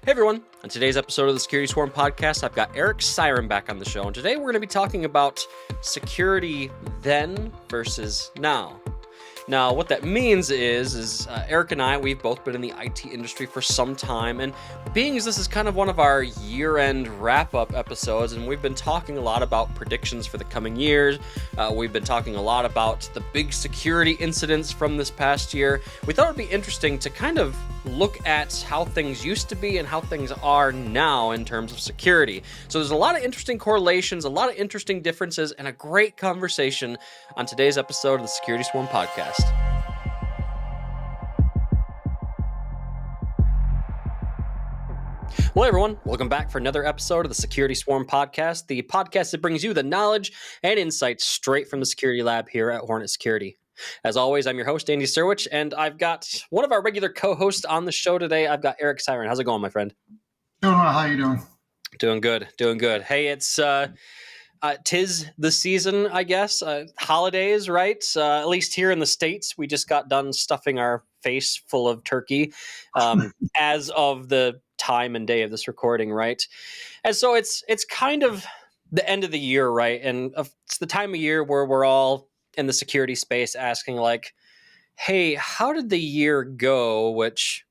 Hey everyone, on today's episode of the Security Swarm podcast, I've got Eric Siron back on the show, and today we're going to be talking about security then versus now. Now, what that means is Eric and I, we've both been in the IT industry for some time, and being as this is kind of one of our year-end wrap-up episodes, and we've been talking a lot about predictions for the coming years, we've been talking a lot about the big security incidents from this past year, we thought it would be interesting to kind of look at how things used to be and how things are now in terms of security. So there's a lot of interesting correlations, a lot of interesting differences, and a great conversation on today's episode of the Security Swarm podcast. Well, everyone, welcome back for another episode of the Security Swarm podcast, the podcast that brings you the knowledge and insights straight from the security lab here at Hornet Security. As always, I'm your host, Andy Serwich, and I've got one of our regular co-hosts on the show today. I've got Eric Siron. How's it going, my friend? Doing well. How you doing? Doing good. Hey, it's tis the season, I guess. Holidays, right? At least here in the States, we just got done stuffing our face full of turkey as of the time and day of this recording, right? And so it's kind of the end of the year, right? And it's the time of year where we're all in the security space asking like, hey, how did the year go? Which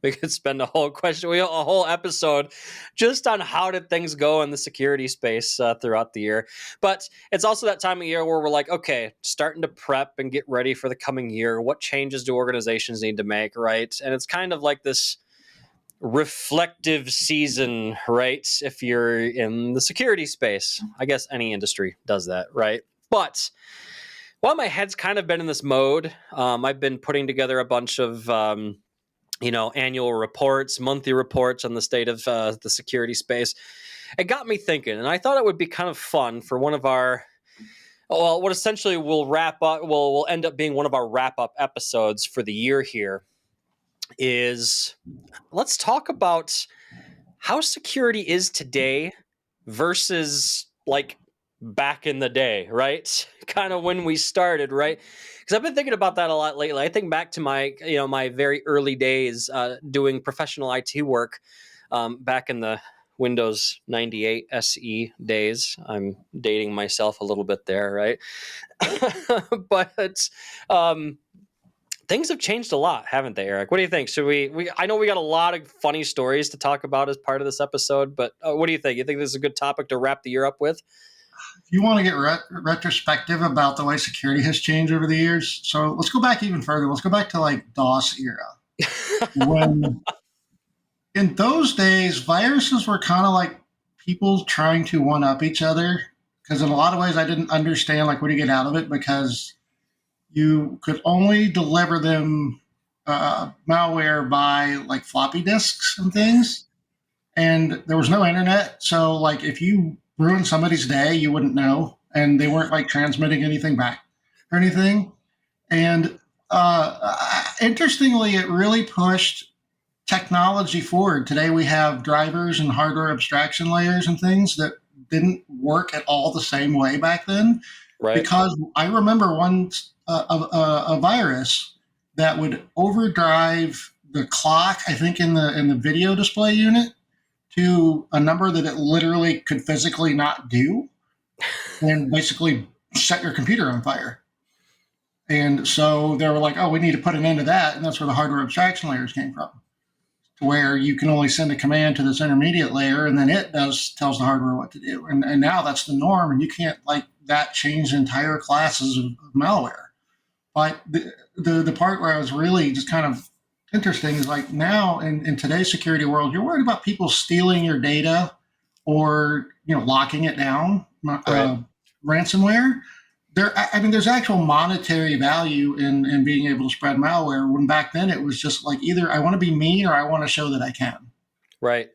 we could spend a whole episode just on how did things go in the security space throughout the year. But it's also that time of year where we're like, okay, starting to prep and get ready for the coming year. What changes do organizations need to make, right? And it's kind of like this reflective season, right? If you're in the security space, I guess any industry does that, right? But while my head's kind of been in this mode, I've been putting together a bunch of annual reports, monthly reports on the state of the security space. It got me thinking, and I thought it would be kind of fun for one of our, what essentially will end up being one of our wrap-up episodes for the year here, is let's talk about how security is today versus like back in the day, right? Kind of when we started, right? Because I've been thinking about that a lot lately. I think back to my very early days doing professional IT work back in the Windows 98 SE days. I'm dating myself a little bit there, right? But things have changed a lot, haven't they, Eric? What do you think? Should we I know we got a lot of funny stories to talk about as part of this episode, but what do you think? You think this is a good topic to wrap the year up with? If you want to get retrospective about the way security has changed over the years, so let's go back even further. Let's go back to like DOS era. When in those days, viruses were kind of like people trying to one-up each other, because in a lot of ways I didn't understand like what do you get out of it, because you could only deliver them malware by like floppy disks and things, and there was no internet. So like if you ruined somebody's day, you wouldn't know, and they weren't like transmitting anything back or anything. And interestingly, it really pushed technology forward. Today we have drivers and hardware abstraction layers and things that didn't work at all the same way back then. Right. Because I remember once a virus that would overdrive the clock, I think in the video display unit, to a number that it literally could physically not do, and basically set your computer on fire. And so they were like, oh, we need to put an end to that. And that's where the hardware abstraction layers came from, to where you can only send a command to this intermediate layer, and then it tells the hardware what to do. And now that's the norm, and you can't like that change entire classes of malware. But the part where I was really just kind of interesting is like now in today's security world, you're worried about people stealing your data or locking it down. Right. Ransomware. There's actual monetary value in being able to spread malware. When back then it was just like either I want to be mean or I want to show that I can. Right.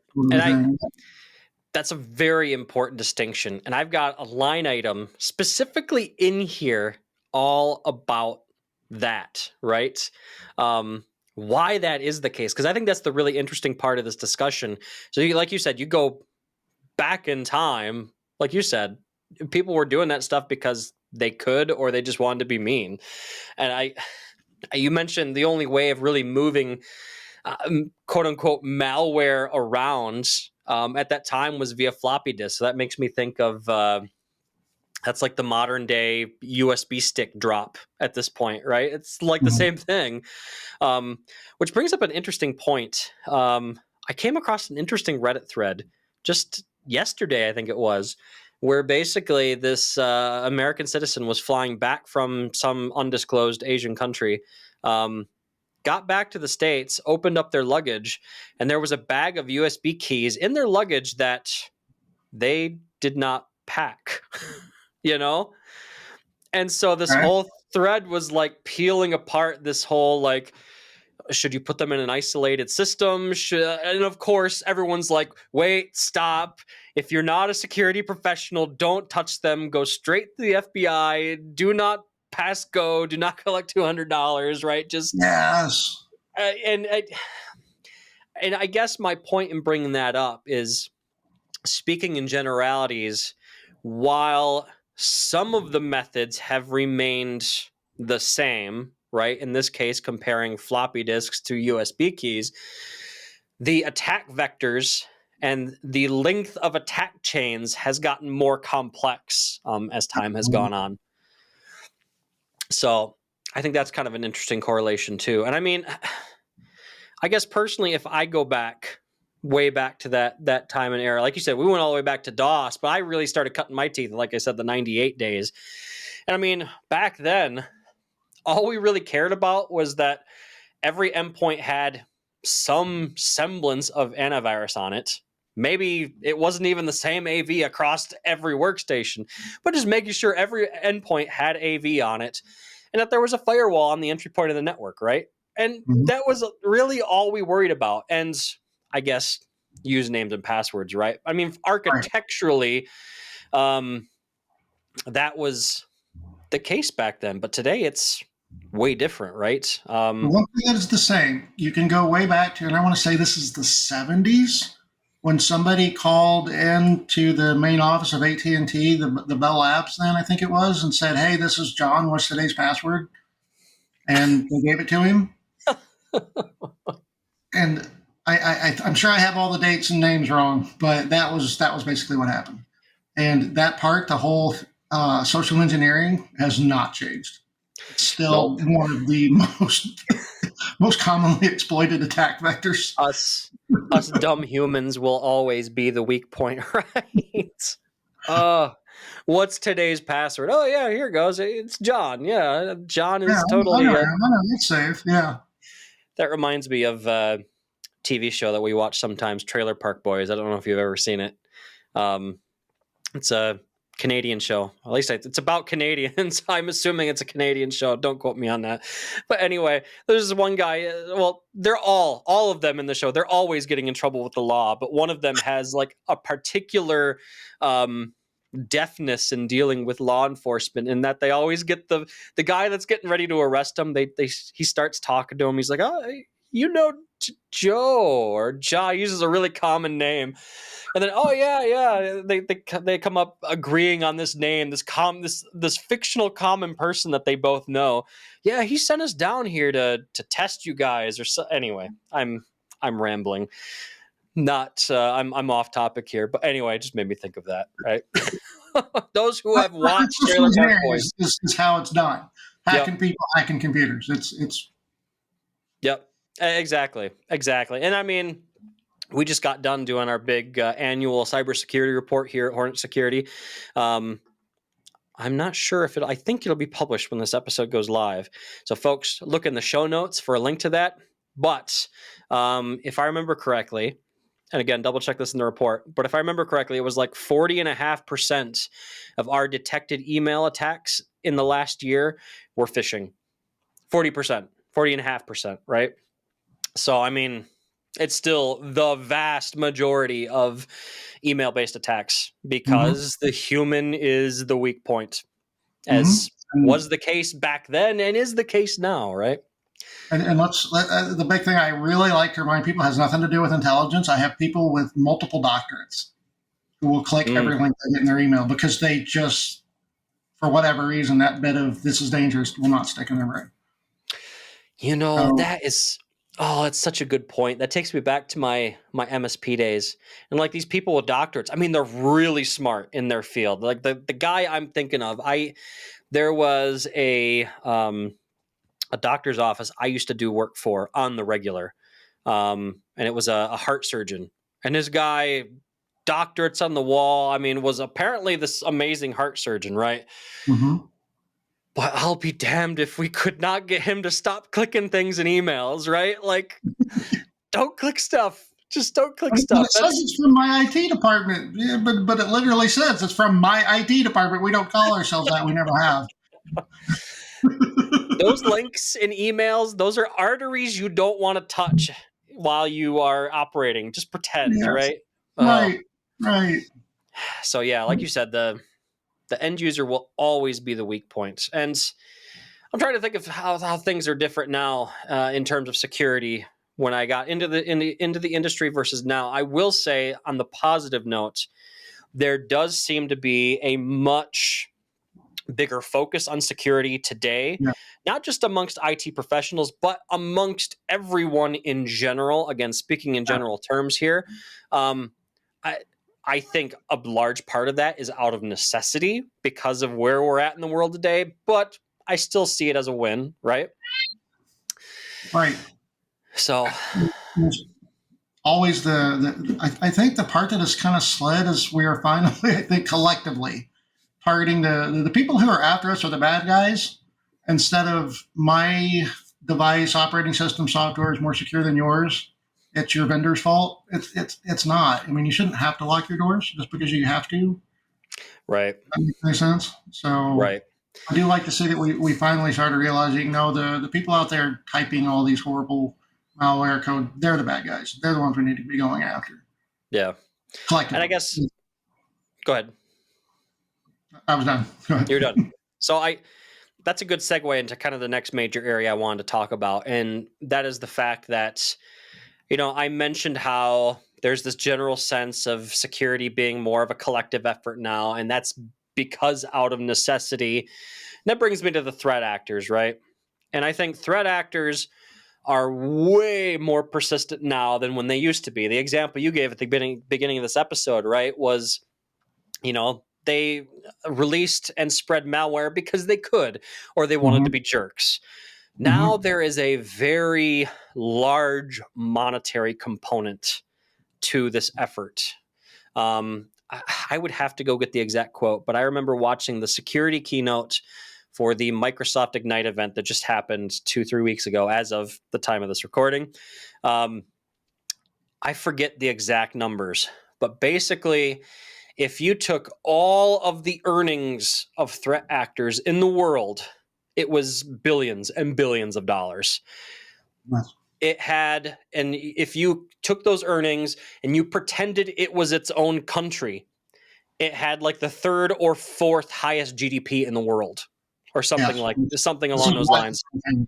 That's a very important distinction. And I've got a line item specifically in here all about that. Right. Why that is the case, because I think that's the really interesting part of this discussion. So like you said, you go back in time, like you said, people were doing that stuff because they could, or they just wanted to be mean. And you mentioned the only way of really moving quote unquote malware around at that time was via floppy disk. So that makes me think of that's like the modern day USB stick drop at this point, right? It's like the same thing, which brings up an interesting point. I came across an interesting Reddit thread just yesterday, I think it was, where basically this American citizen was flying back from some undisclosed Asian country, got back to the States, opened up their luggage, and there was a bag of USB keys in their luggage that they did not pack, you know? And so this whole thread was like peeling apart this whole like, should you put them in an isolated system? And of course, everyone's like, wait, stop. If you're not a security professional, don't touch them. Go straight to the FBI. Do not pass go. Do not collect $200, right? Just yes. And I guess my point in bringing that up is, speaking in generalities, while some of the methods have remained the same, right? In this case, comparing floppy disks to USB keys, the attack vectors and the length of attack chains has gotten more complex as time has gone on. So I think that's kind of an interesting correlation too. And I mean, I guess personally, if I go back way back to that time and era, like you said, we went all the way back to DOS, but I really started cutting my teeth, like I said, the 98 days. And I mean, back then, all we really cared about was that every endpoint had some semblance of antivirus on it. Maybe it wasn't even the same AV across every workstation, but just making sure every endpoint had AV on it and that there was a firewall on the entry point of the network, right? And that was really all we worried about. And I guess usernames and passwords, right? I mean, architecturally, that was the case back then, but today it's way different, right? The one thing that is the same, you can go way back to, and I want to say this is the 70s, when somebody called in to the main office of AT&T, the Bell Labs then, I think it was, and said, hey, this is John, what's today's password? And they gave it to him. And I'm sure I have all the dates and names wrong, but that was basically what happened. And that part, the whole social engineering, has not changed. It's still one of the most commonly exploited attack vectors. Us dumb humans will always be the weak point, right? What's today's password? Oh yeah, here it goes. It's John. Yeah, John is totally. I know, it's safe. Yeah. That reminds me of a TV show that we watch sometimes, Trailer Park Boys. I don't know if you've ever seen it. It's a Canadian show. At least it's about Canadians. I'm assuming it's a Canadian show. Don't quote me on that. But anyway, there's one guy. Well, they're all of them in the show. They're always getting in trouble with the law. But one of them has like a particular deafness in dealing with law enforcement, in that they always get the guy that's getting ready to arrest him. He starts talking to him. He's like, oh, you know, Joe or Ja, uses a really common name. And then, oh yeah, they come up agreeing on this name, this fictional common person that they both know. Yeah, he sent us down here to test you guys, or so. Anyway, I'm rambling. Not I'm off topic here, but anyway, it just made me think of that. Right? Those who have watched Trailer Park Boys, is how it's done. Hacking people, hacking computers. It's. Yep. Exactly. And I mean, we just got done doing our big annual cybersecurity report here at Hornet Security. I'm not sure if I think it'll be published when this episode goes live. So folks, look in the show notes for a link to that. But if I remember correctly, and again, double check this in the report, but if I remember correctly, it was like 40.5% of our detected email attacks in the last year were phishing. 40.5%, right? So, I mean, it's still the vast majority of email-based attacks, because the human is the weak point, as was the case back then and is the case now, right? And the big thing I really like to remind people has nothing to do with intelligence. I have people with multiple doctorates who will click every link they get in their email because they just, for whatever reason, that bit of this is dangerous will not stick in their brain. You know, that is Oh, that's such a good point. That takes me back to my MSP days. And like these people with doctorates, I mean, they're really smart in their field. Like the guy I'm thinking of, there was a doctor's office I used to do work for on the regular. And it was a heart surgeon. And this guy, doctorates on the wall, I mean, was apparently this amazing heart surgeon, right? Mm-hmm. But I'll be damned if we could not get him to stop clicking things in emails, right? Like, don't click stuff. Just don't click But stuff. it says it's from my IT department. Yeah, but it literally says it's from my IT department. We don't call ourselves that. We never have. Those links in emails, those are arteries you don't want to touch while you are operating. Just pretend, Yes. right? Oh, Right. Right. so yeah, like you said, the end user will always be the weak point. And I'm trying to think of how things are different now in terms of security when I got into the industry versus now. I will say, on the positive note, there does seem to be a much bigger focus on security today, Yeah. not just amongst IT professionals, but amongst everyone in general. Again, speaking in general terms here, um, I, I think a large part of that is out of necessity because of where we're at in the world today, but I still see it as a win, right? Right. So, There's always I think the part that has kind of slid is we are finally, I think, collectively targeting the people who are after us are the bad guys instead of my device operating system software is more secure than yours. It's your vendor's fault. It's not. I mean, you shouldn't have to lock your doors just because you have to. right, That makes any sense. So right. I do like to see that we finally started realizing, no, the people out there typing all these horrible malware code, they're the bad guys. They're the ones we need to be going after Yeah. And I collectively. guess, go ahead. I was done. Go ahead. You're done. So that's a good segue into kind of the next major area I wanted to talk about. And that is the fact that, I mentioned how there's this general sense of security being more of a collective effort now. And that's because out of necessity. And that brings me to the threat actors, right? And I think threat actors are way more persistent now than when they used to be. The example you gave at the beginning of this episode, right, was, they released and spread malware because they could, or they wanted to Mm-hmm. be jerks. Now Mm-hmm. there is a very large monetary component to this effort. I would have to go get the exact quote, but I remember watching the security keynote for the Microsoft Ignite event that just happened 2-3 weeks ago, as of the time of this recording. I forget the exact numbers, but basically, if you took all of the earnings of threat actors in the world, it was billions and billions of dollars. Yes. It had, and if you took those earnings and you pretended it was its own country, it had like the third or fourth highest GDP in the world, or something Yes. like something This is along those why lines. this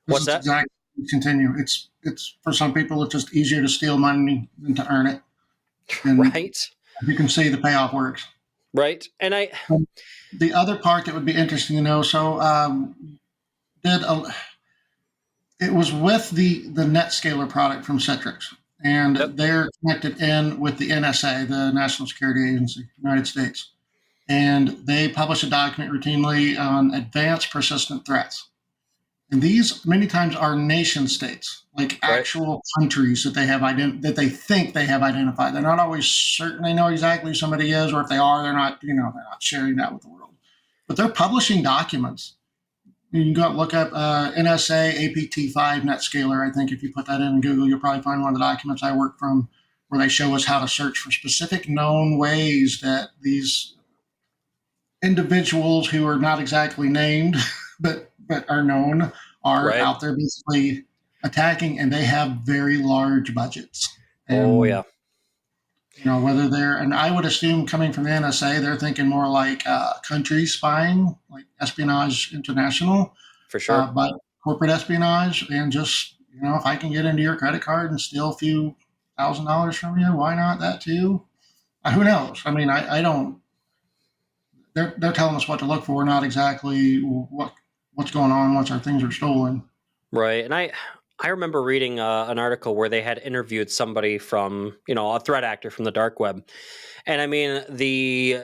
What's is that? exactly continue. It's for some people it's just easier to steal money than to earn it. And Right, you can see the payoff works. right. And The other part that would be interesting to know, so did a, it was with the NetScaler product from Citrix, and yep, they're connected in with the NSA, the National Security Agency, United States, and they publish a document routinely on advanced persistent threats. And these many times are nation states, like right, actual countries that they have that they think they have identified. They're not always certain they know exactly who somebody is, or if they are, they're not. They're not sharing that with the world. But they're publishing documents. You can go look up NSA APT5 NetScaler. I think if you put that in Google, you'll probably find one of the documents I work from where they show us how to search for specific known ways that these individuals who are not exactly named but are known are right. out there basically attacking, and they have very large budgets. Oh And yeah, whether they're, and I would assume coming from the NSA, they're thinking more like country spying, like espionage international, for sure. but corporate espionage, and just if I can get into your credit card and steal a few $1,000 from you, why not that too? Who knows? I mean, I don't. They're telling us what to look for, not exactly what's going on once our things are stolen. Right. And I remember reading an article where they had interviewed somebody from, a threat actor from the dark web. And I mean, the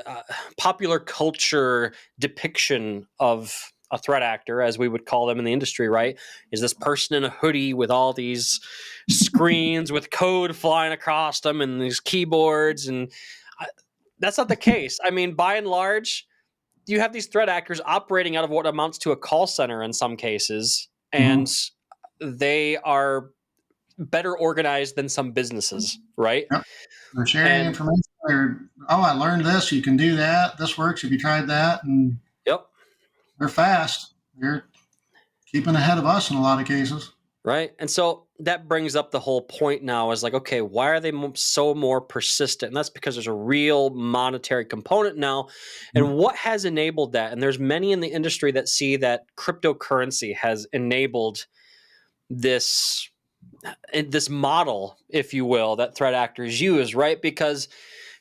popular culture depiction of a threat actor, as we would call them in the industry, right, is this person in a hoodie with all these screens with code flying across them and these keyboards. And that's not the case. I mean, by and large, you have these threat actors operating out of what amounts to a call center in some cases, and they are better organized than some businesses, right? Yep. They're sharing information. I learned this. You can do that. This works. Have you tried that? And yep, they're fast. They're keeping ahead of us in a lot of cases. Right. And so that brings up the whole point now is like, okay, why are they so more persistent? And that's because there's a real monetary component now. And what has enabled that? And there's many in the industry that see that cryptocurrency has enabled this model, if you will, that threat actors use, right? Because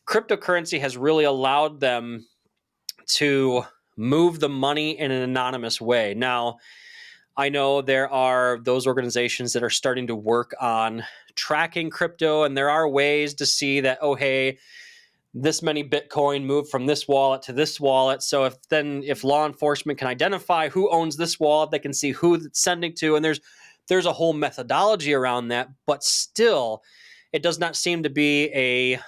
cryptocurrency has really allowed them to move the money in an anonymous way. Now, I know there are those organizations that are starting to work on tracking crypto, and there are ways to see that, oh, hey, this many Bitcoin moved from this wallet to this wallet. So if law enforcement can identify who owns this wallet, they can see who it's sending to. And there's a whole methodology around that, but still, it does not seem to be a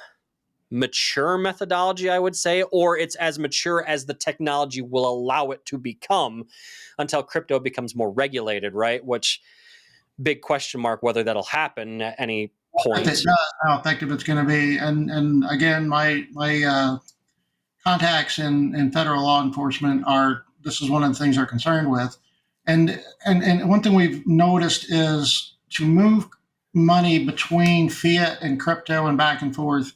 mature methodology, I would say, or it's as mature as the technology will allow it to become until crypto becomes more regulated, right? Which, big question mark whether that'll happen at any point. How effective it's going to be. And again, my contacts in federal law enforcement this is one of the things they're concerned with. And one thing we've noticed is to move money between fiat and crypto and back and forth,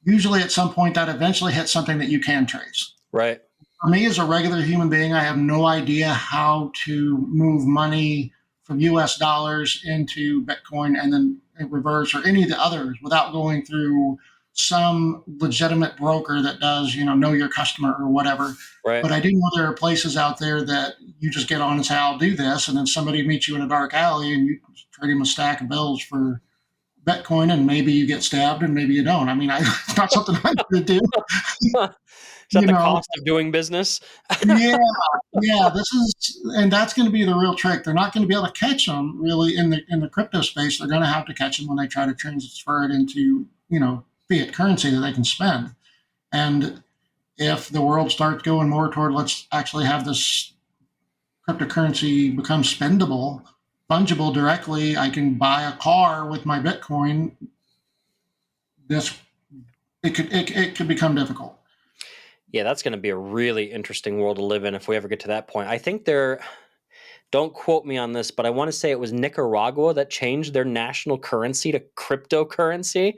usually at some point that eventually hits something that you can trace. Right. For me as a regular human being, I have no idea how to move money from US dollars into Bitcoin and then in reverse or any of the others without going through some legitimate broker that does, know your customer or whatever. Right. But I do know there are places out there that you just get on and say, I'll do this. And then somebody meets you in a dark alley and you trade him a stack of bills for Bitcoin, and maybe you get stabbed and maybe you don't. I mean, it's not something I'm going to do. Is that the cost of doing business? Yeah. And that's going to be the real trick. They're not going to be able to catch them really in the crypto space. They're going to have to catch them when they try to transfer it into, fiat currency that they can spend. And if the world starts going more toward let's actually have this cryptocurrency become spendable, fungible directly, I can buy a car with my Bitcoin. It could become difficult. Yeah, that's going to be a really interesting world to live in if we ever get to that point. I think don't quote me on this, but I want to say it was Nicaragua that changed their national currency to cryptocurrency.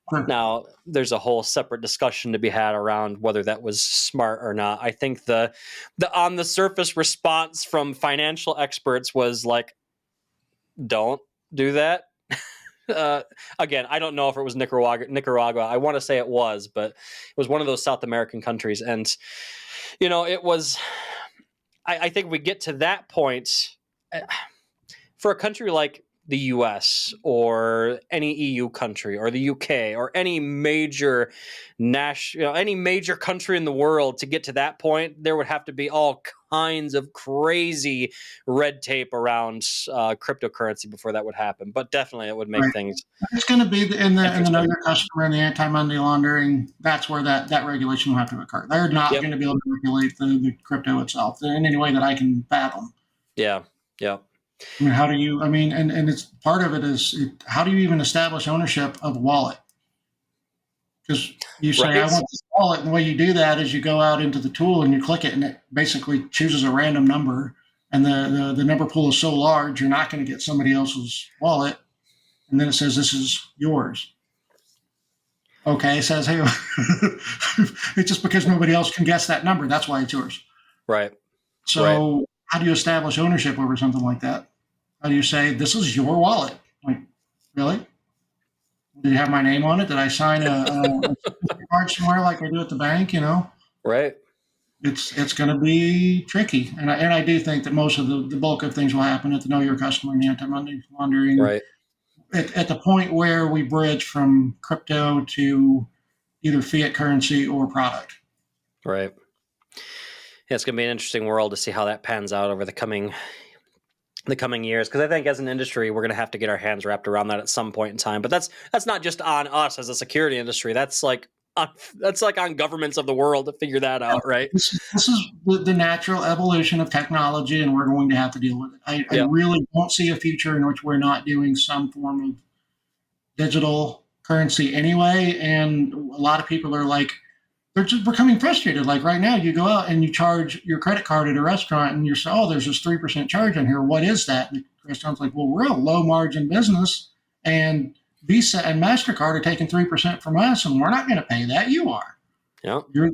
Sure. Now, there's a whole separate discussion to be had around whether that was smart or not. I think the on the surface response from financial experts was like, don't do that. Again, I don't know if it was Nicaragua. I want to say it was, but it was one of those South American countries. And, it was, I think we get to that point for a country like the US or any EU country or the UK or any major any major country in the world, to get to that point, there would have to be all kinds of crazy red tape around cryptocurrency before that would happen. But definitely it would make things. It's going to be in the know your customer and the anti-money laundering. That's where that regulation will have to occur. They're not going to be able to regulate the crypto itself in any way that I can fathom. Yeah. I mean, how do you? I mean, and it's part of it is how do you even establish ownership of a wallet? Because you say I want this wallet, and the way you do that is you go out into the tool and you click it, and it basically chooses a random number, and the number pool is so large you're not going to get somebody else's wallet, and then it says this is yours. Okay, it says hey, it's just because nobody else can guess that number. That's why it's yours. Right. So how do you establish ownership over something like that? How do you say, this is your wallet? Like, really? Did you have my name on it? Did I sign a card somewhere like I do at the bank, Right. it's going to be tricky. And I do think that most of the bulk of things will happen at the know your customer and the anti-money laundering Right. at the point where we bridge from crypto to either fiat currency or product. Right. Yeah, it's going to be an interesting world to see how that pans out over the coming years, because I think as an industry we're going to have to get our hands wrapped around that at some point in time. But that's not just on us as a security industry. That's like on governments of the world to figure that out, right? This is the natural evolution of technology, and we're going to have to deal with it. I Yeah. really don't see a future in which we're not doing some form of digital currency anyway. And a lot of people are like, they're just becoming frustrated. Like right now, you go out and you charge your credit card at a restaurant, and you say, "Oh, there's this 3% charge on here. What is that?" And the restaurant's like, "Well, we're a low margin business, and Visa and Mastercard are taking 3% from us, and we're not going to pay that. You are. Yeah. You're,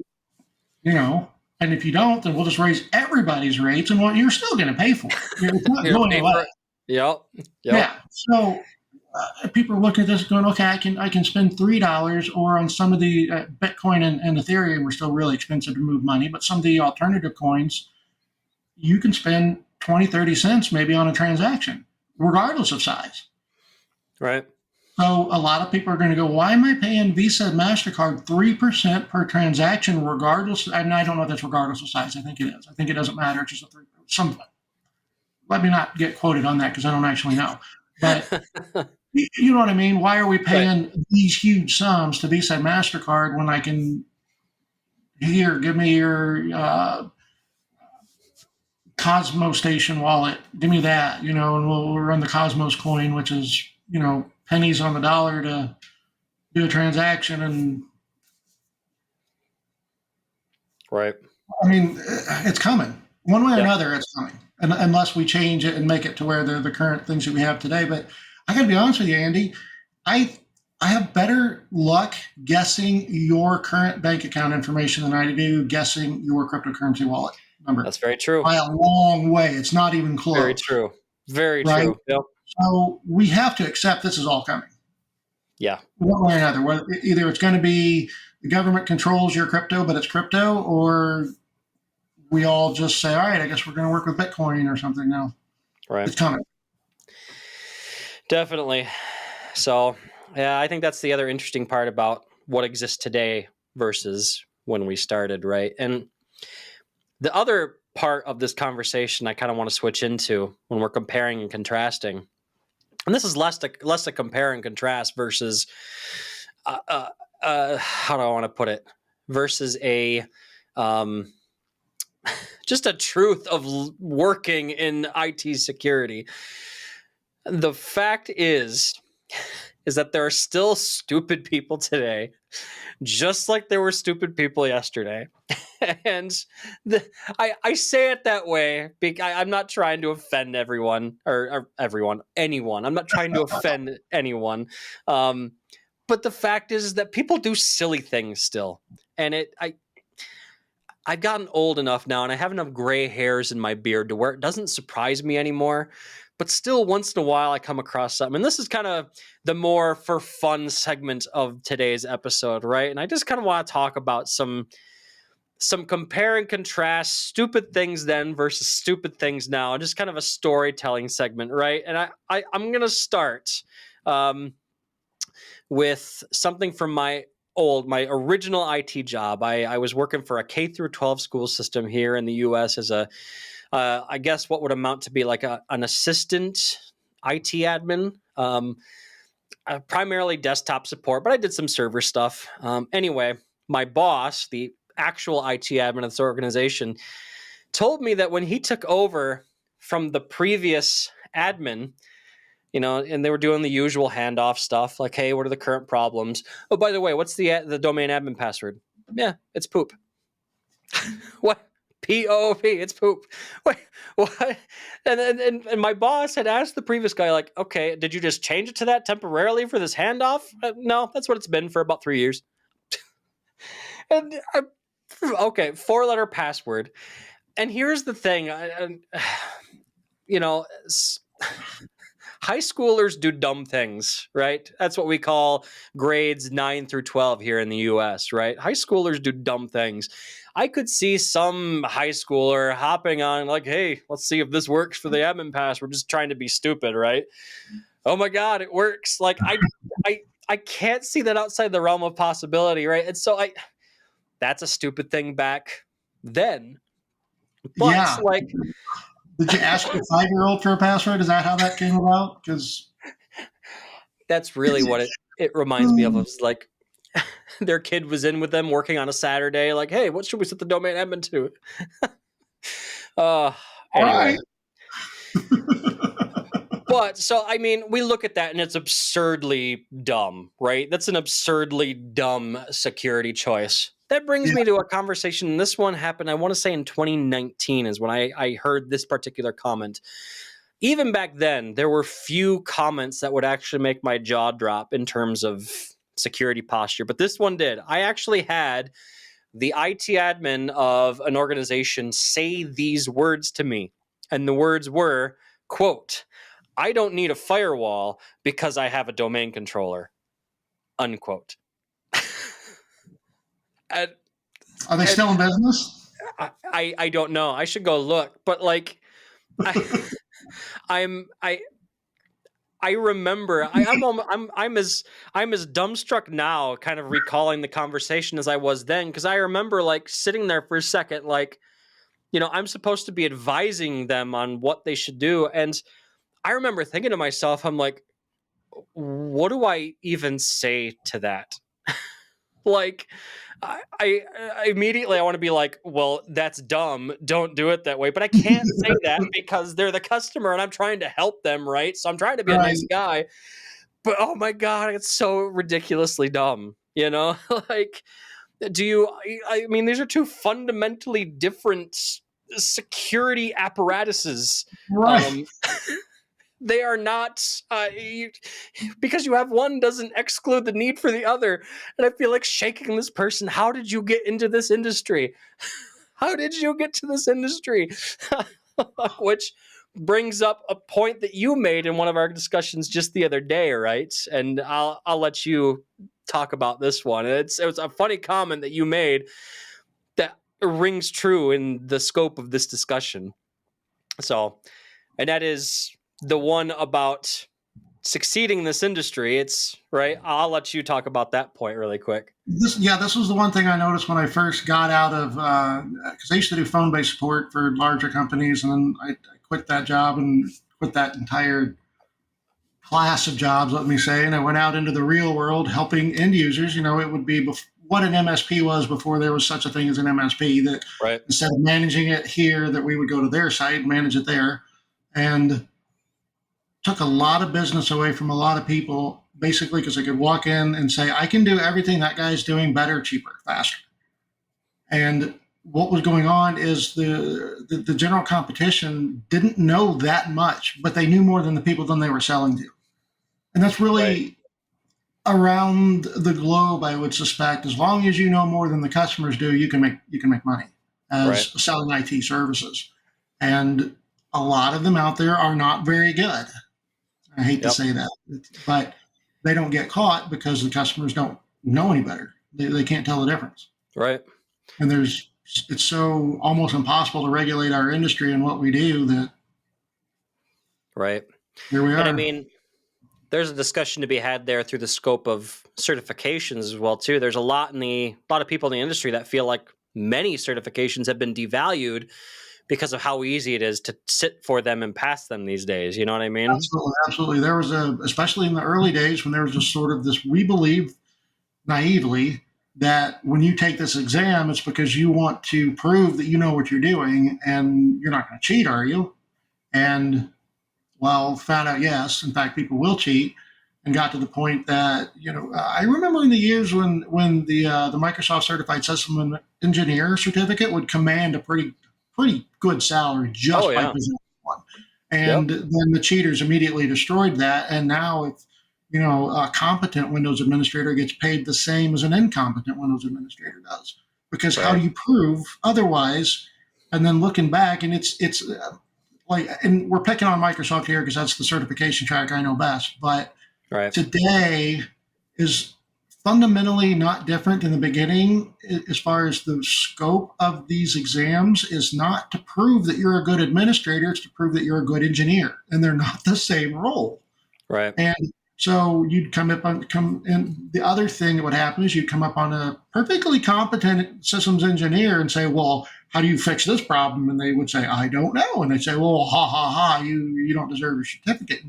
you know." And if you don't, then we'll just raise everybody's rates, and you're still going to pay for it. It's not going away. Yep. Yeah. So people are looking at this going, okay, I can spend $3, or on some of the Bitcoin and Ethereum are still really expensive to move money, but some of the alternative coins, you can spend 20, 30 cents maybe on a transaction, regardless of size. Right. So a lot of people are going to go, why am I paying Visa and MasterCard 3% per transaction, regardless? And I don't know if that's regardless of size. I think it is. I think it doesn't matter. It's just a 3%. Something. Let me not get quoted on that because I don't actually know. But you know what I mean? Why are we paying these huge sums to Visa and MasterCard when I can, here, give me your Cosmos Station wallet. Give me that, and we'll run the Cosmos coin, which is, pennies on the dollar to do a transaction. And right. I mean, it's coming. One way or another, it's coming. Unless we change it and make it to where they're the current things that we have today. But I got to be honest with you, Andy. I have better luck guessing your current bank account information than I do guessing your cryptocurrency wallet number. That's very true. By a long way. It's not even close. Very true. Very true. Yep. So we have to accept this is all coming. Yeah. One way or another. Either it's going to be the government controls your crypto, but it's crypto, or we all just say, all right, I guess we're going to work with Bitcoin or something now. Right. It's coming. Definitely. So, yeah, I think that's the other interesting part about what exists today versus when we started, right? And the other part of this conversation I kind of want to switch into when we're comparing and contrasting, and this is less to compare and contrast versus, how do I want to put it, versus a just a truth of working in IT security. The fact is that there are still stupid people today, just like there were stupid people yesterday. And I say it that way because I'm not trying to offend anyone. I'm not trying to offend anyone. But the fact is that people do silly things still. And I've gotten old enough now and I have enough gray hairs in my beard to where it doesn't surprise me anymore. But still, once in a while, I come across something. And this is kind of the more for fun segment of today's episode, right? And I just kind of want to talk about some compare and contrast stupid things then versus stupid things now. Just kind of a storytelling segment, right? And I'm going to start with something from my original IT job. I was working for a K through 12 school system here in the U.S. as a I guess what would amount to be like an assistant IT admin, primarily desktop support, but I did some server stuff. Anyway, my boss, the actual IT admin of this organization, told me that when he took over from the previous admin, and they were doing the usual handoff stuff, like, hey, what are the current problems? Oh, by the way, what's the domain admin password? Yeah, it's poop. What? POOP, it's poop. Wait, what? And my boss had asked the previous guy, like, okay, did you just change it to that temporarily for this handoff? No, that's what it's been for about 3 years. And okay, 4-letter password. And here's the thing, high schoolers do dumb things, right? That's what we call grades 9 through 12 here in the US, right? High schoolers do dumb things. I could see some high schooler hopping on like, hey, let's see if this works for the admin pass. We're just trying to be stupid, right? Oh my God, it works. Like I can't see that outside the realm of possibility, right? And so that's a stupid thing back then. But Yeah. like, did you ask your 5-year-old for a password? Is that how that came about? Because that's really what it reminds me of. It's like their kid was in with them working on a Saturday. Like, hey, what should we set the domain admin to? Anyway. Right. But so, I mean, we look at that and it's absurdly dumb, right? That's an absurdly dumb security choice. That brings me to a conversation. This one happened, I want to say in 2019 is when I heard this particular comment. Even back then, there were few comments that would actually make my jaw drop in terms of security posture. But this one did. I actually had the IT admin of an organization say these words to me. And the words were, quote, I don't need a firewall because I have a domain controller, unquote. Are they still in business? I don't know. I should go look, but like, I remember I'm as dumbstruck now, kind of recalling the conversation as I was then, because I remember like sitting there for a second, like, I'm supposed to be advising them on what they should do, and I remember thinking to myself, I'm like, what do I even say to that? Like, I immediately I want to be like, well, that's dumb. Don't do it that way. But I can't say that because they're the customer and I'm trying to help them, right? So I'm trying to be a nice guy. But oh my God, it's so ridiculously dumb. Like, I mean, these are two fundamentally different security apparatuses. Right. They are not, because you have one doesn't exclude the need for the other. And I feel like shaking this person. How did you get into this industry? How did you get to this industry? Which brings up a point that you made in one of our discussions just the other day, right? And I'll let you talk about this one. It was a funny comment that you made that rings true in the scope of this discussion. So, and that is the one about succeeding in this industry. It's right. I'll let you talk about that point really quick. This was the one thing I noticed when I first got out of, because I used to do phone-based support for larger companies, and then I quit that job and quit that entire class of jobs, let me say, and I went out into the real world helping end users. It would be what an MSP was before there was such a thing as an MSP, that right. Instead of managing it here, that we would go to their site and manage it there. And took a lot of business away from a lot of people, basically because I could walk in and say, I can do everything that guy's doing better, cheaper, faster. And what was going on is the general competition didn't know that much, but they knew more than the people than they were selling to. And that's really around the globe, I would suspect. As long as you know more than the customers do, you can make money as selling IT services. And a lot of them out there are not very good. I hate to say that, but they don't get caught because the customers don't know any better. They can't tell the difference. Right. And it's so almost impossible to regulate our industry and what we do that. Right. Here we are. And I mean, there's a discussion to be had there through the scope of certifications as well, too. There's a lot of people in the industry that feel like many certifications have been devalued because of how easy it is to sit for them and pass them these days. You know what I mean? Absolutely. There was especially in the early days when there was just sort of this, we believe naively that when you take this exam, it's because you want to prove that you know what you're doing and you're not going to cheat, are you? And found out, yes, in fact, people will cheat, and got to the point that, I remember in the years when the Microsoft Certified System Engineer certificate would command a pretty good salary just by presenting one. And then the cheaters immediately destroyed that. And now if, a competent Windows administrator gets paid the same as an incompetent Windows administrator does. Because how do you prove otherwise? And then looking back, and it's like, and we're picking on Microsoft here because that's the certification track I know best. But today is fundamentally not different in the beginning as far as the scope of these exams is not to prove that you're a good administrator, it's to prove that you're a good engineer, and they're not the same role. Right. And so you'd and the other thing that would happen is you'd come up on a perfectly competent systems engineer and say, well, how do you fix this problem? And they would say, I don't know. And they'd say, well, ha, ha, ha, you don't deserve your certificate.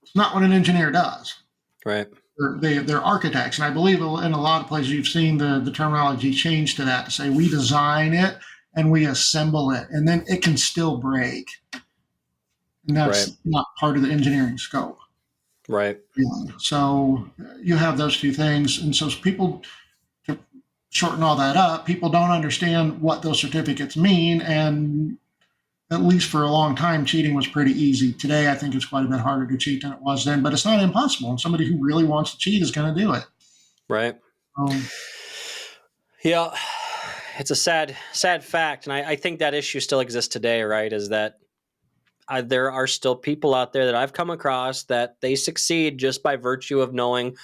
It's not what an engineer does. Right. They're architects. And I believe in a lot of places you've seen the terminology change to that to say we design it and we assemble it, and then it can still break. And that's not part of the engineering scope. Right. Yeah. So you have those two things. And so people, to shorten all that up, people don't understand what those certificates mean. And at least for a long time, cheating was pretty easy. Today, I think it's quite a bit harder to cheat than it was then, but it's not impossible. And somebody who really wants to cheat is going to do it. Right. Yeah. It's a sad fact. And I think that issue still exists today, right? Is that there are still people out there that I've come across that they succeed just by virtue of knowing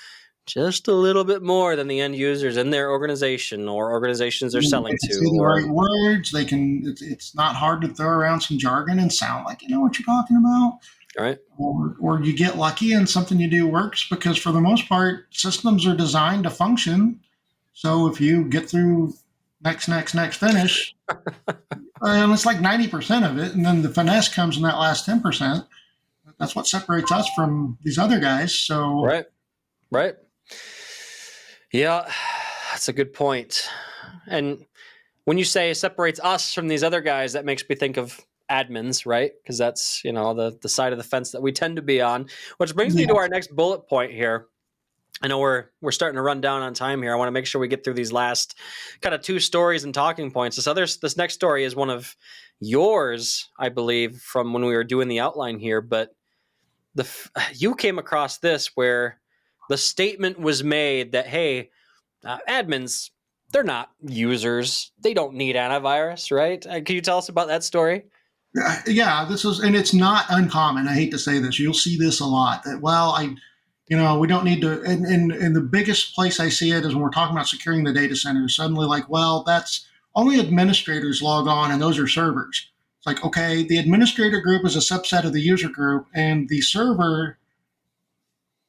just a little bit more than the end users in their organization or organizations they're selling to. Say the right words. They can. It's not hard to throw around some jargon and sound like you know what you're talking about. Right. Or you get lucky and something you do works, because for the most part, systems are designed to function. So if you get through next finish, and it's like 90% of it, and then the finesse comes in that last 10%. That's what separates us from these other guys. So right. Yeah, that's a good point. And when you say separates us from these other guys, that makes me think of admins, right? Because that's, the side of the fence that we tend to be on, which brings me to our next bullet point here. I know we're starting to run down on time here. I want to make sure we get through these last kind of two stories and talking points. This next story is one of yours, I believe, from when we were doing the outline here. But you came across this where the statement was made that, hey, admins, they're not users. They don't need antivirus, right? Can you tell us about that story? Yeah, and it's not uncommon. I hate to say this. You'll see this a lot. That, we don't need to, and the biggest place I see it is when we're talking about securing the data center. Suddenly that's only administrators log on, and those are servers. It's like, okay, the administrator group is a subset of the user group, and the server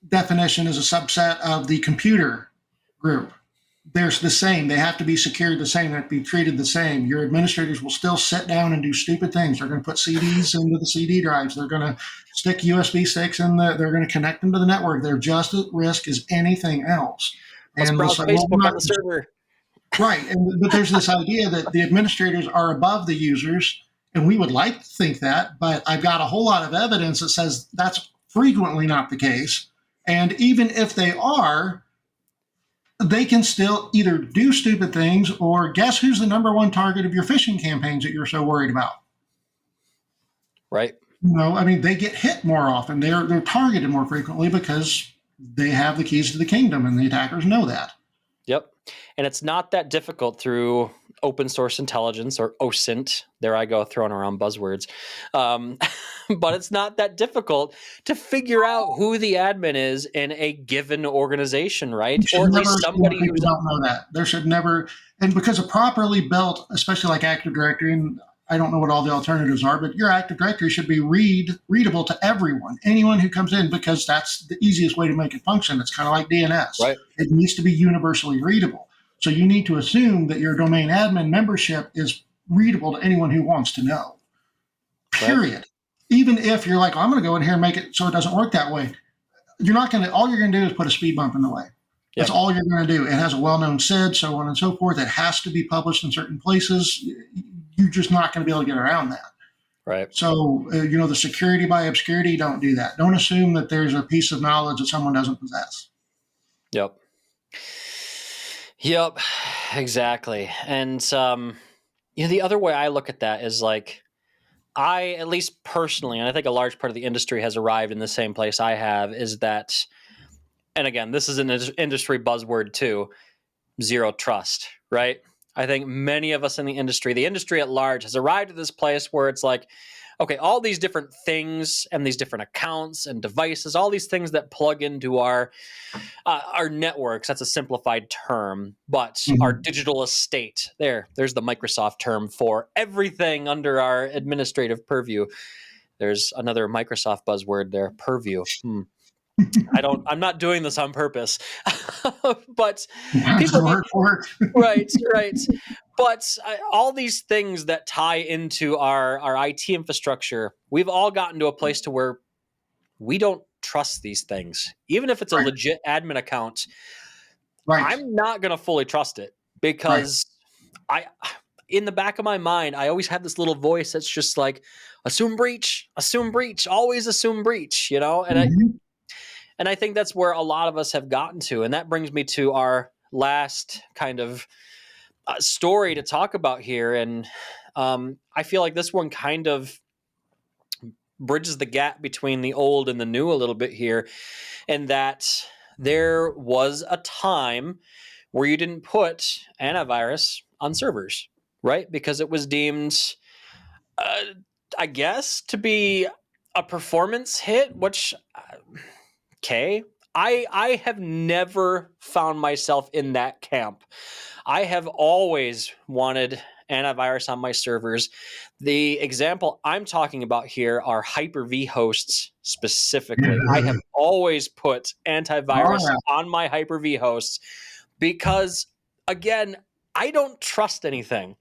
definition is a subset of the computer group. They're the same. They have to be secured the same. They have to be treated the same. Your administrators will still sit down and do stupid things. They're going to put CDs into the CD drives. They're going to stick USB sticks in they're going to connect them to the network. They're just at risk as anything else. Let's browse Facebook on the server. Right. But there's this idea that the administrators are above the users, and we would like to think that, but I've got a whole lot of evidence that says that's frequently not the case. And even if they are, they can still either do stupid things, or guess who's the number one target of your phishing campaigns that you're so worried about? Right. They get hit more often. They're targeted more frequently because they have the keys to the kingdom, and the attackers know that. Yep. And it's not that difficult through open source intelligence, or OSINT. There I go, throwing around buzzwords. But it's not that difficult to figure out who the admin is in a given organization, right? Or at least somebody who don't know that. There should never, and because a properly built, especially like Active Directory, and I don't know what all the alternatives are, but your Active Directory should be readable to everyone, anyone who comes in, because that's the easiest way to make it function. It's kind of like DNS. Right. It needs to be universally readable. So you need to assume that your domain admin membership is readable to anyone who wants to know, period. Right. Even if you're like, I'm going to go in here and make it so it doesn't work that way. All you're going to do is put a speed bump in the way. That's all you're going to do. It has a well-known SID, so on and so forth. It has to be published in certain places. You're just not going to be able to get around that. Right. So, the security by obscurity, don't do that. Don't assume that there's a piece of knowledge that someone doesn't possess. Yep, exactly. And, the other way I look at that is like, I, at least personally, and I think a large part of the industry has arrived in the same place I have, is that, and again, this is an industry buzzword too, zero trust, right? I think many of us in the industry at large has arrived at this place where it's like, okay, all these different things and these different accounts and devices, all these things that plug into our networks. That's a simplified term, but our digital estate. There's the Microsoft term for everything under our administrative purview. There's another Microsoft buzzword there, purview. I'm not doing this on purpose, but people word for it. right. But all these things that tie into our IT infrastructure, we've all gotten to a place to where we don't trust these things. Even if it's a legit admin account, I'm not going to fully trust it because in the back of my mind, I always have this little voice that's just like, assume breach, always assume breach, and I think that's where a lot of us have gotten to. And that brings me to our last kind of story to talk about here. And I feel like this one kind of bridges the gap between the old and the new a little bit here, and that there was a time where you didn't put antivirus on servers, right? Because it was deemed, I guess, to be a performance hit, which, okay. I have never found myself in that camp. I have always wanted antivirus on my servers. The example I'm talking about here are Hyper-V hosts specifically. I have always put antivirus on my Hyper-V hosts because, again, I don't trust anything.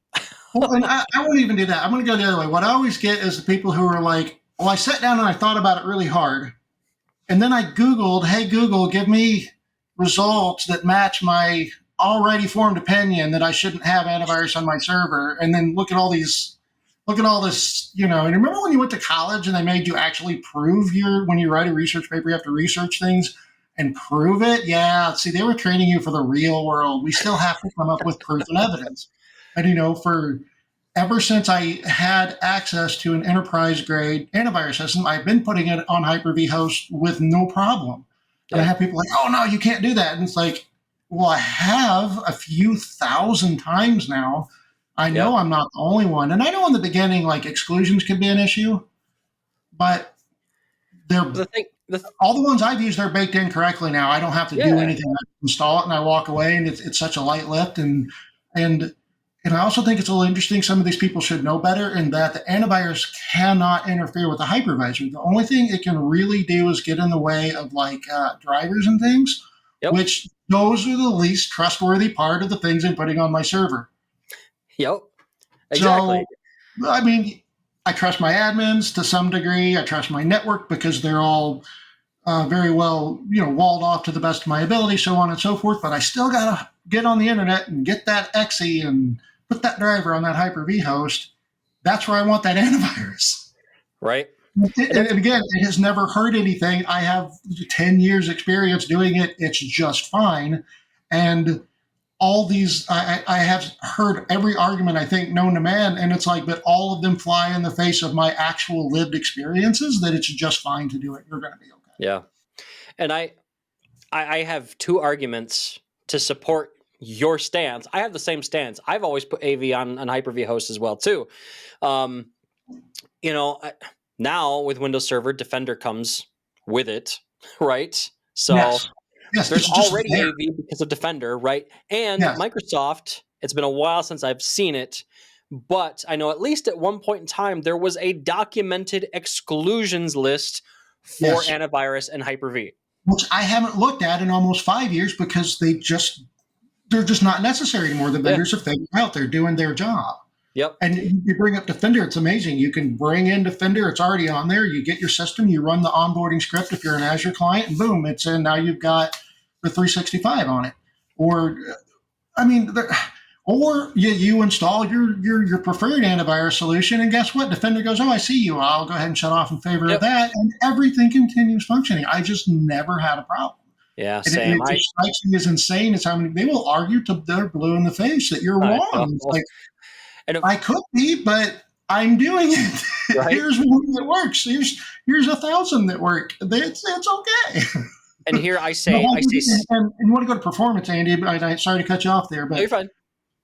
Well, and I won't even do that. I'm going to go the other way. What I always get is the people who are like, well, I sat down and I thought about it really hard. And then I Googled, hey, Google, give me results that match my already formed opinion that I shouldn't have antivirus on my server. And then look at all this, and remember when you went to college and they made you actually prove when you write a research paper, you have to research things and prove it? Yeah, see, they were training you for the real world. We still have to come up with proof and evidence. And, ever since I had access to an enterprise-grade antivirus system, I've been putting it on Hyper-V hosts with no problem. And I have people like, oh, no, you can't do that. And it's like, well, I have a few thousand times now. I know I'm not the only one. And I know in the beginning, like, exclusions can be an issue, but all the ones I've used, they're baked in correctly now. I don't have to do anything. I install it and I walk away, and it's such a light lift. And I also think it's a little interesting. Some of these people should know better in that the antivirus cannot interfere with the hypervisor. The only thing it can really do is get in the way of drivers and things, which those are the least trustworthy part of the things I'm putting on my server. Yep, exactly. So, I trust my admins to some degree. I trust my network because they're all very well, walled off to the best of my ability, so on and so forth. But I still got to get on the internet and get that exe and put that driver on that Hyper-V host. That's where I want that antivirus. Right. And again, it has never hurt anything. I have 10 years experience doing it. It's just fine. And all these, I have heard every argument, I think, known to man. And it's like, but all of them fly in the face of my actual lived experiences that it's just fine to do it. You're going to be okay. Yeah. And I have two arguments to support your stance. I have the same stance. I've always put AV on Hyper-V hosts as well too. Now with Windows Server, Defender comes with it, right? So yes, there's already AV because of Defender, right? And Microsoft, it's been a while since I've seen it, but I know at least at one point in time, there was a documented exclusions list for antivirus and Hyper-V. Which I haven't looked at in almost 5 years because they're just not necessary anymore. The vendors have figured out they're doing their job. Yep. And you bring up Defender, it's amazing. You can bring in Defender, it's already on there. You get your system, you run the onboarding script if you're an Azure client, and boom, it's in. Now you've got the 365 on it. Or you install your preferred antivirus solution, and guess what? Defender goes, oh, I see you. I'll go ahead and shut off in favor of that, and everything continues functioning. I just never had a problem. Yeah, same. It strikes me as insane as how many they will argue till they're blue in the face that you're wrong. It's like, I could be, but I'm doing it. Right? Here's one that works. Here's 1,000 that work. It's okay. And here I say, and you want to go to performance, Andy? Sorry to cut you off there, but no, you're fine.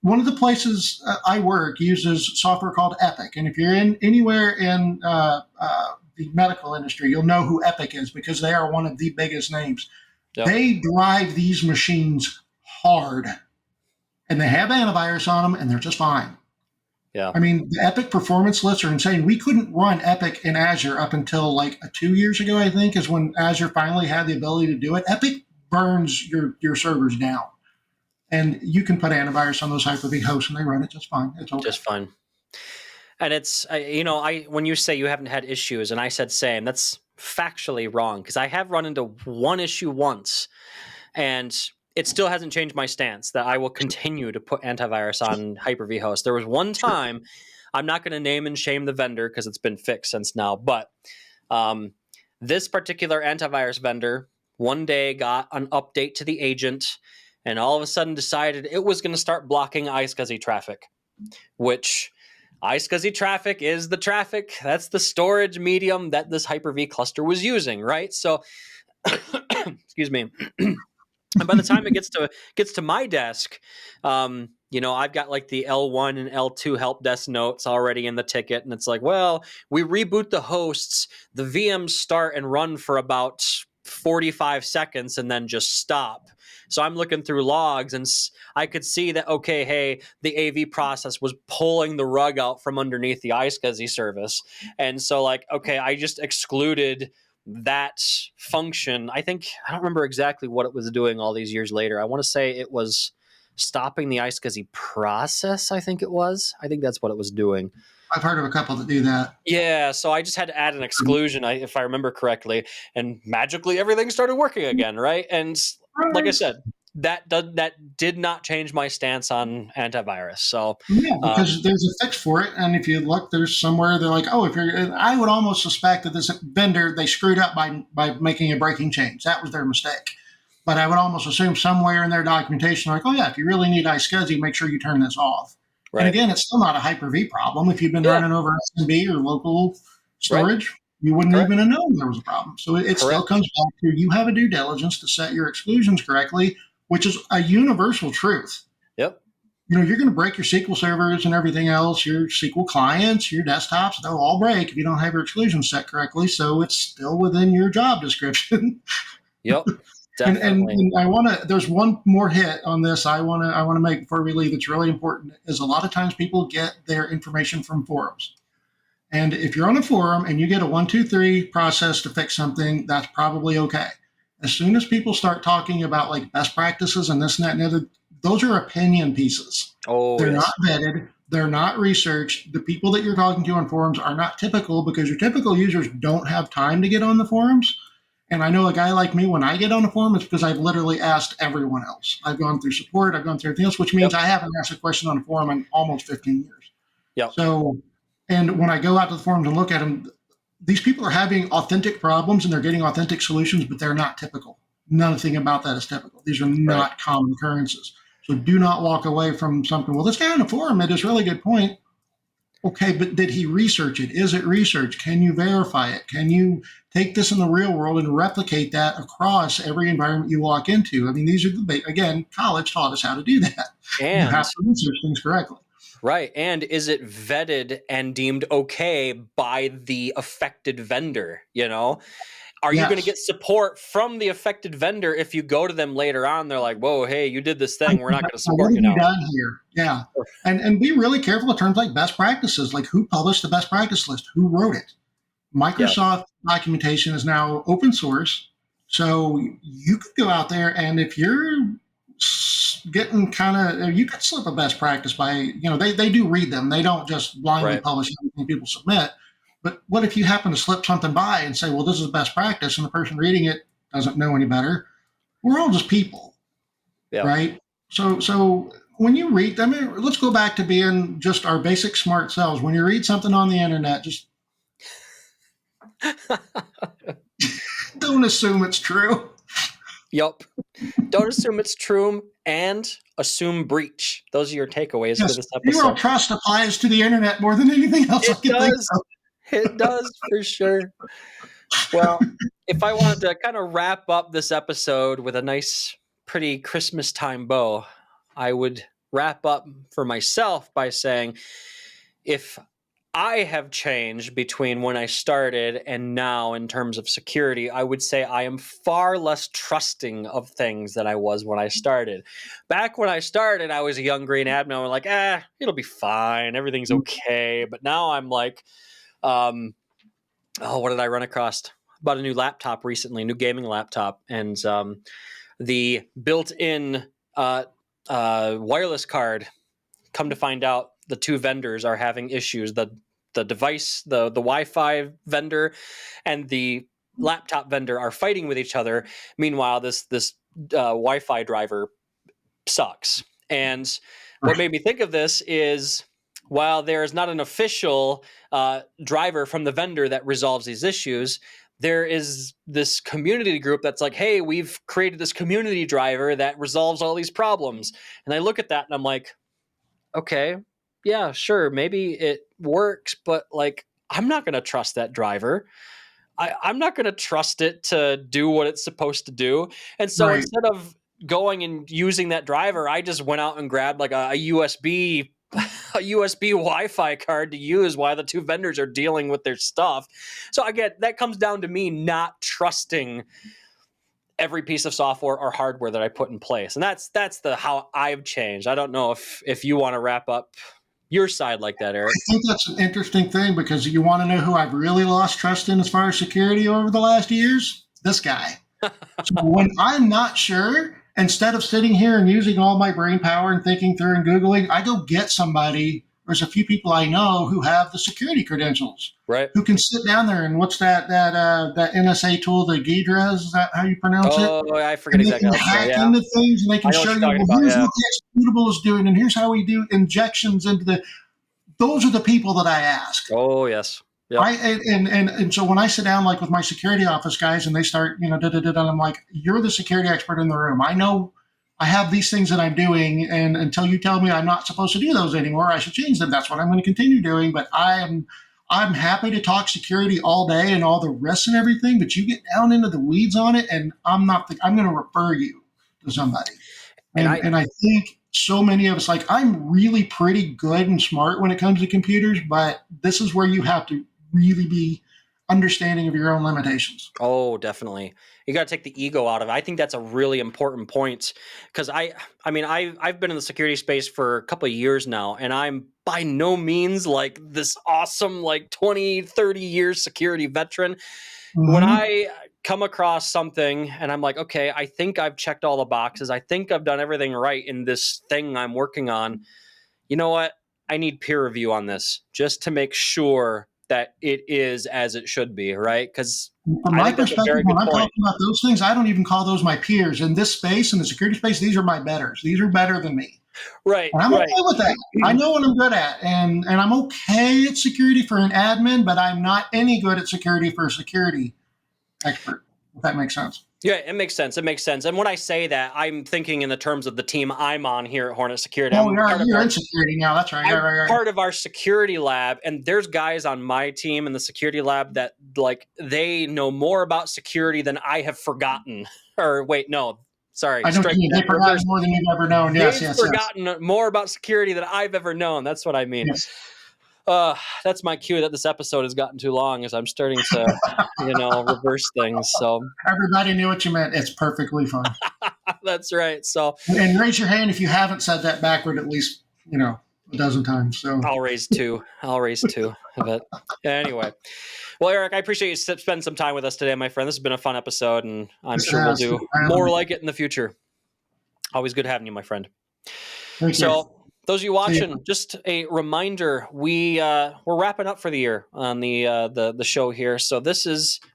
one of the places I work uses software called Epic. And if you're in anywhere in the medical industry, you'll know who Epic is because they are one of the biggest names. Yep. They drive these machines hard, and they have antivirus on them, and they're just fine. Yeah. I mean, the Epic performance lists are insane. We couldn't run Epic in Azure up until like 2 years ago, I think, is when Azure finally had the ability to do it. Epic burns your servers down. And you can put antivirus on those Hyper-V hosts, and they run it just fine. It's okay. Just fine. And it's, when you say you haven't had issues, and I said same, that's factually wrong, because I have run into one issue once, and it still hasn't changed my stance that I will continue to put antivirus on Hyper-V hosts. There was one time, I'm not going to name and shame the vendor because it's been fixed since now, but this particular antivirus vendor one day got an update to the agent and all of a sudden decided it was going to start blocking iSCSI traffic, which iSCSI traffic is the traffic. That's the storage medium that this Hyper-V cluster was using, right? So, excuse me. And by the time it gets to my desk, I've got like the L1 and L2 help desk notes already in the ticket. And it's like, well, we reboot the hosts, the VMs start and run for about 45 seconds and then just stop. So I'm looking through logs and I could see that, okay, hey, the AV process was pulling the rug out from underneath the iSCSI service. And so like, okay, I just excluded that function. I don't remember exactly what it was doing all these years later. I want to say it was stopping the iSCSI process. I think that's what it was doing. I've heard of a couple that do that. Yeah, so I just had to add an exclusion, if I remember correctly, and magically everything started working again, right? And like I said, that did not change my stance on antivirus. So yeah, because there's a fix for it, and if you look, there's somewhere they're like, oh, I would almost suspect that this vendor, they screwed up by making a breaking change. That was their mistake. But I would almost assume somewhere in their documentation, like, oh yeah, if you really need iSCSI, make sure you turn this off. Right. And again, it's still not a Hyper-V problem. If you've been running over SMB or local storage, you wouldn't even have known there was a problem. So it still comes back to you have a due diligence to set your exclusions correctly, which is a universal truth. Yep. You're going to break your SQL servers and everything else, your SQL clients, your desktops, they'll all break if you don't have your exclusions set correctly. So it's still within your job description. Yep. Definitely. And I want to. There's one more hit on this. I want to make before we leave. It's really important. Is a lot of times people get their information from forums, and if you're on a forum and you get a 1, 2, 3 process to fix something, that's probably okay. As soon as people start talking about like best practices and this and that and the other, those are opinion pieces. Oh, they're not vetted. They're not researched. The people that you're talking to on forums are not typical because your typical users don't have time to get on the forums. And I know a guy like me, when I get on a forum, it's because I've literally asked everyone else. I've gone through support, I've gone through everything else, which means I haven't asked a question on a forum in almost 15 years. Yeah. So, and when I go out to the forums and look at them, these people are having authentic problems and they're getting authentic solutions, but they're not typical. Nothing about that is typical. These are not common occurrences. So do not walk away from something. Well, this guy on the forum made this really good point. Okay, but did he research it? Is it research? Can you verify it? Can you take this in the real world and replicate that across every environment you walk into? I mean, these are again, college taught us how to do that. And you have to research things correctly. Right. And is it vetted and deemed okay by the affected vendor? Are you going to get support from the affected vendor if you go to them later on? They're like, whoa, hey, you did this thing. We're not going to support you now. What have you done here? Yeah. And be really careful in terms like best practices, like who published the best practice list? Who wrote it? Microsoft documentation is now open source. So you could go out there and if you're getting you could slip a best practice by, they do read them. They don't just blindly publish everything people submit. But what if you happen to slip something by and say, well, this is best practice, and the person reading it doesn't know any better? We're all just people, right? So when you read, let's go back to being just our basic smart selves. When you read something on the internet, just don't assume it's true. Yep. Don't assume it's true and assume breach. Those are your takeaways for this episode. Zero trust applies to the internet more than anything else. It does. It does for sure. Well, if I wanted to kind of wrap up this episode with a nice, pretty Christmas time bow, I would wrap up for myself by saying, if I have changed between when I started and now in terms of security, I would say I am far less trusting of things than I was when I started. Back when I started, I was a young green admin. I'm like, it'll be fine. Everything's okay. But now I'm like, what did I run across? Bought a new laptop recently, new gaming laptop. And the built-in wireless card, come to find out, the two vendors are having issues. The device, the Wi-Fi vendor and the laptop vendor are fighting with each other. Meanwhile, this Wi-Fi driver sucks. And what made me think of this is, while there is not an official driver from the vendor that resolves these issues, there is this community group that's like, hey, we've created this community driver that resolves all these problems. And I look at that and I'm like, okay, yeah, sure, maybe it works, but like, I'm not going to trust that driver. I'm not going to trust it to do what it's supposed to do. And so instead of going and using that driver, I just went out and grabbed like a USB Wi-Fi card to use while the two vendors are dealing with their stuff. So again, that comes down to me not trusting every piece of software or hardware that I put in place. And that's how I've changed. I don't know if you want to wrap up your side like that, Eric. I think that's an interesting thing, because you want to know who I've really lost trust in as far as security over the last years? This guy. So when I'm not sure, instead of sitting here and using all my brain power and thinking through and Googling, I go get somebody. There's a few people I know who have the security credentials, right? Who can sit down there and what's that NSA tool, the Ghidra, is that how you pronounce it? Oh, I forget exactly. They can hack into things, and they can show you, well, here's what the executable is doing, and here's how we do injections into the. Those are the people that I ask. Oh, yes. Yep. And so when I sit down like with my security office guys and they start, I'm like, you're the security expert in the room. I know I have these things that I'm doing, and until you tell me I'm not supposed to do those anymore, I should change them. That's what I'm going to continue doing. But I'm happy to talk security all day and all the risks and everything, but you get down into the weeds on it, and I'm going to refer you to somebody. And I think so many of us, like, I'm really pretty good and smart when it comes to computers, but this is where you have to really be understanding of your own limitations. Oh, definitely. You got to take the ego out of it. I think that's a really important point, because I've been in the security space for a couple of years now, and I'm by no means like this awesome, like 20, 30 years security veteran. Mm-hmm. When I come across something and I'm like, okay, I think I've checked all the boxes. I think I've done everything right in this thing I'm working on. You know what? I need peer review on this just to make sure that it is as it should be, right? Because from my perspective, when I'm talking about those things, I don't even call those my peers. In this space, in the security space, these are my betters. These are better than me. Right. And I'm okay with that. I know what I'm good at. And I'm okay at security for an admin, but I'm not any good at security for a security expert, if that makes sense. Yeah, it makes sense. It makes sense. And when I say that, I'm thinking in the terms of the team I'm on here at Hornet Security. Oh, you're in security now. That's right. I'm part of our security lab, and there's guys on my team in the security lab that, like, they know more about security than I have forgotten. Or wait, no, sorry. I don't think they've forgotten more than you've ever known. They've forgotten more about security than I've ever known. That's what I mean. Yes. That's my cue that this episode has gotten too long, as I'm starting to, reverse things. So everybody knew what you meant. It's perfectly fine. That's right. So, and raise your hand if you haven't said that backward at least, a dozen times. So I'll raise two of it. Anyway, well, Eric, I appreciate you spending some time with us today, my friend. This has been a fun episode, and I'm sure we'll do more like it in the future. Always good having you, my friend. Thank you. Those of you watching, just a reminder: we're wrapping up for the year on the show here. So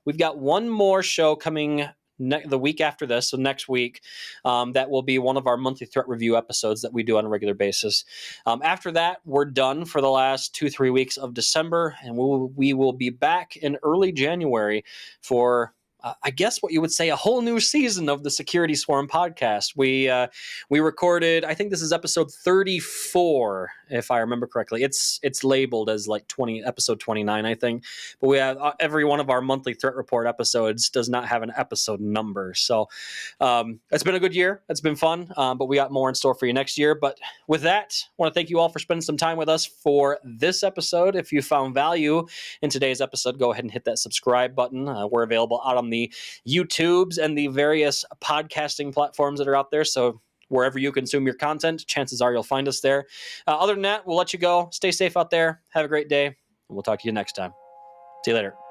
we've got one more show coming the week after this, so next week, that will be one of our monthly threat review episodes that we do on a regular basis. After that, we're done for the last 2-3 weeks of December, and we will be back in early January for I guess what you would say, a whole new season of the Security Swarm podcast. We recorded, I think this is episode 34, if I remember correctly. It's labeled as like episode 29, I think. But we have every one of our monthly threat report episodes does not have an episode number. So it's been a good year. It's been fun, but we got more in store for you next year. But with that, I want to thank you all for spending some time with us for this episode. If you found value in today's episode, go ahead and hit that subscribe button. We're available out on the YouTubes and the various podcasting platforms that are out there. So wherever you consume your content, chances are you'll find us there. Other than that, we'll let you go. Stay safe out there. Have a great day. And we'll talk to you next time. See you later.